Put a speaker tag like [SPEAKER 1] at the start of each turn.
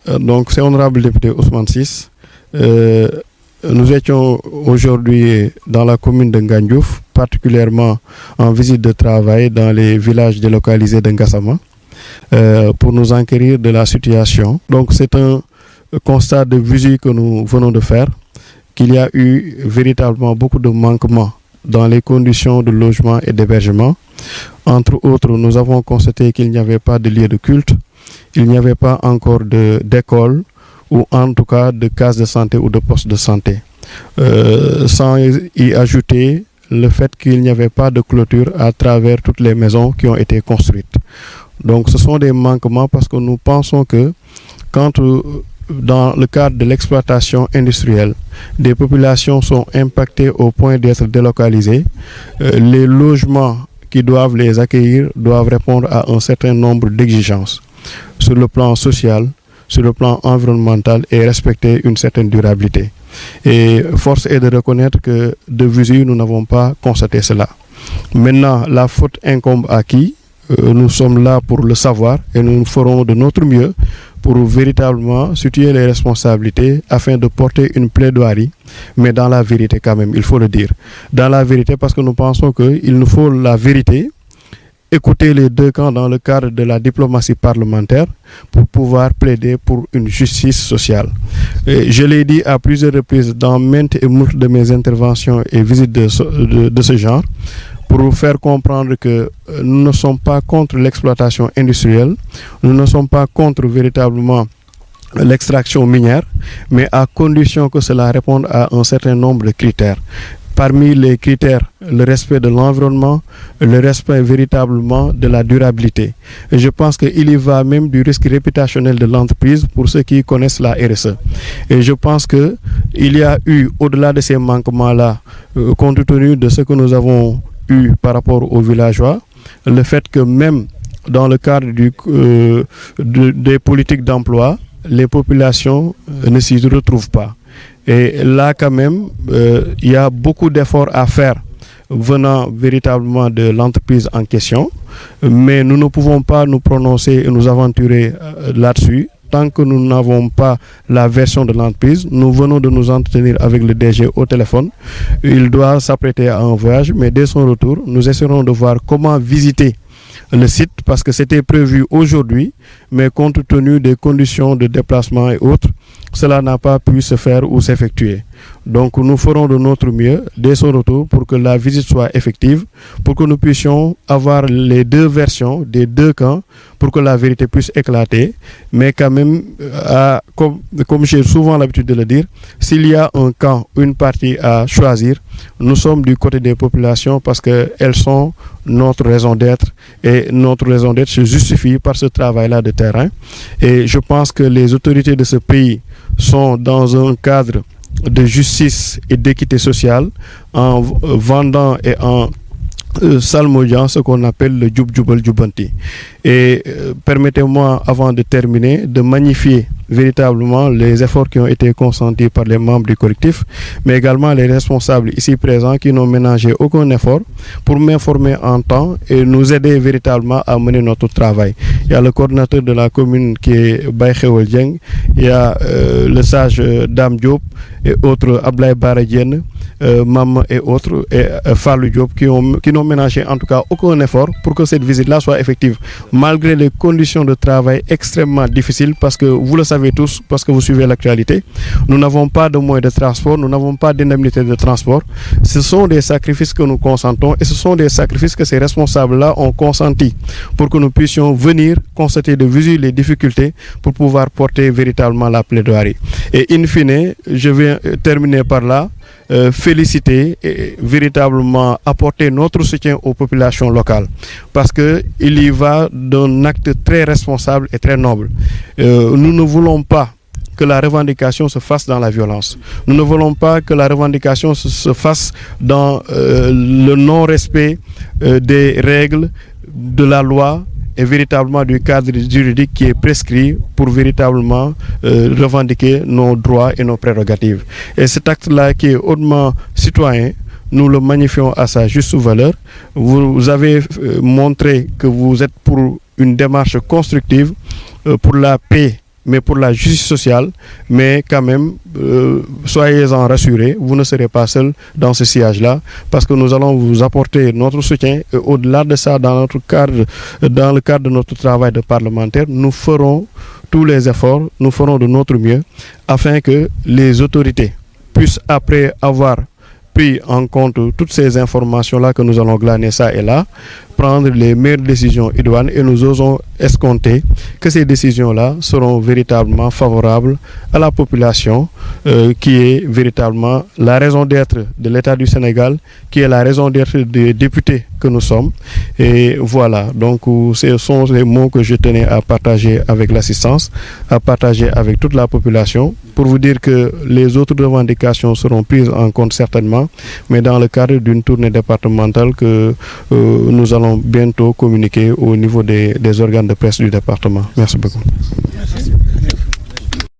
[SPEAKER 1] Donc, c'est honorable député Ousmane Ciss. Nous étions aujourd'hui dans la commune de Ngandiouf, particulièrement en visite de travail dans les villages délocalisés de Ngassama, pour nous enquérir de la situation. Donc, c'est un constat de visu que nous venons de faire, qu'il y a eu véritablement beaucoup de manquements dans les conditions de logement et d'hébergement. Entre autres, nous avons constaté qu'il n'y avait pas de lieu de culte, il n'y avait pas encore d'école ou en tout cas de case de santé ou de poste de santé. Sans y ajouter le fait qu'il n'y avait pas de clôture à travers toutes les maisons qui ont été construites. Donc ce sont des manquements parce que nous pensons que quand dans le cadre de l'exploitation industrielle, des populations sont impactées au point d'être délocalisées, les logements qui doivent les accueillir doivent répondre à un certain nombre d'exigences sur le plan social, sur le plan environnemental et respecter une certaine durabilité. Et force est de reconnaître que de visu, nous n'avons pas constaté cela. Maintenant, la faute incombe à qui? Nous sommes là pour le savoir et nous ferons de notre mieux pour véritablement situer les responsabilités afin de porter une plaidoirie, mais dans la vérité quand même, il faut le dire. Dans la vérité parce que nous pensons qu'il nous faut la vérité, écouter les deux camps dans le cadre de la diplomatie parlementaire pour pouvoir plaider pour une justice sociale. Et je l'ai dit à plusieurs reprises dans maintes et moult de mes interventions et visites de ce genre, pour faire comprendre que nous ne sommes pas contre l'exploitation industrielle, nous ne sommes pas contre véritablement l'extraction minière, mais à condition que cela réponde à un certain nombre de critères. Parmi les critères, le respect de l'environnement, le respect véritablement de la durabilité. Et je pense qu'il y va même du risque réputationnel de l'entreprise pour ceux qui connaissent la RSE. Et je pense qu'il y a eu, au-delà de ces manquements-là, compte tenu de ce que nous avons eu par rapport aux villageois, le fait que même dans le cadre des politiques d'emploi, les populations ne s'y retrouvent pas. Et là, quand même, il y a beaucoup d'efforts à faire venant véritablement de l'entreprise en question. Mais nous ne pouvons pas nous prononcer et nous aventurer là-dessus. Tant que nous n'avons pas la version de l'entreprise, nous venons de nous entretenir avec le DG au téléphone. Il doit s'apprêter à un voyage, mais dès son retour, nous essaierons de voir comment visiter le site parce que c'était prévu aujourd'hui, mais compte tenu des conditions de déplacement et autres, cela n'a pas pu se faire ou s'effectuer. Donc nous ferons de notre mieux dès son retour pour que la visite soit effective, pour que nous puissions avoir les deux versions des deux camps, pour que la vérité puisse éclater. Mais quand même, comme j'ai souvent l'habitude de le dire, s'il y a un camp, une partie à choisir, nous sommes du côté des populations parce qu'elles sont notre raison d'être et notre raison d'être se justifie par ce travail-là de terrain. Et je pense que les autorités de ce pays sont dans un cadre de justice et d'équité sociale en vendant et en salmodiant ce qu'on appelle le Djoub Djoubal Djoubanti. Et permettez-moi, avant de terminer, de magnifier véritablement les efforts qui ont été consentis par les membres du collectif, mais également les responsables ici présents qui n'ont ménagé aucun effort pour m'informer en temps et nous aider véritablement à mener notre travail. Il y a le coordinateur de la commune qui est Baïkhewel Dieng, il y a le sage Dame Diop et autres, Ablaye Baradien, Mam et autres, et Fallou Diop qui n'ont ménagé en tout cas aucun effort pour que cette visite-là soit effective, malgré les conditions de travail extrêmement difficiles, parce que vous le savez tous, parce que vous suivez l'actualité, nous n'avons pas de moyens de transport, nous n'avons pas d'indemnité de transport. Ce sont des sacrifices que nous consentons et ce sont des sacrifices que ces responsables-là ont consentis pour que nous puissions venir constater de visu les difficultés pour pouvoir porter véritablement la plaidoirie. Et in fine, je vais terminer par là. Féliciter et véritablement apporter notre soutien aux populations locales parce qu'il y va d'un acte très responsable et très noble. Nous ne voulons pas que la revendication se fasse dans la violence. Nous ne voulons pas que la revendication se fasse dans le non-respect des règles de la loi et véritablement du cadre juridique qui est prescrit pour véritablement revendiquer nos droits et nos prérogatives. Et cet acte-là qui est hautement citoyen, nous le magnifions à sa juste valeur. Vous avez montré que vous êtes pour une démarche constructive, pour la paix mais pour la justice sociale. Mais quand même, soyez-en rassurés, vous ne serez pas seuls dans ce sillage-là, parce que nous allons vous apporter notre soutien. Et au-delà de ça, dans le cadre de notre travail de parlementaire, nous ferons tous les efforts, nous ferons de notre mieux afin que les autorités puissent, après avoir pris en compte toutes ces informations-là que nous allons glaner ça et là, prendre les meilleures décisions idoines, et nous osons escompter que ces décisions-là seront véritablement favorables à la population, qui est véritablement la raison d'être de l'État du Sénégal, qui est la raison d'être des députés que nous sommes. Et voilà, donc ce sont les mots que je tenais à partager avec l'assistance, à partager avec toute la population, pour vous dire que les autres revendications seront prises en compte certainement, mais dans le cadre d'une tournée départementale que nous allons bientôt communiquer au niveau des organes de presse du département. Merci beaucoup. Merci.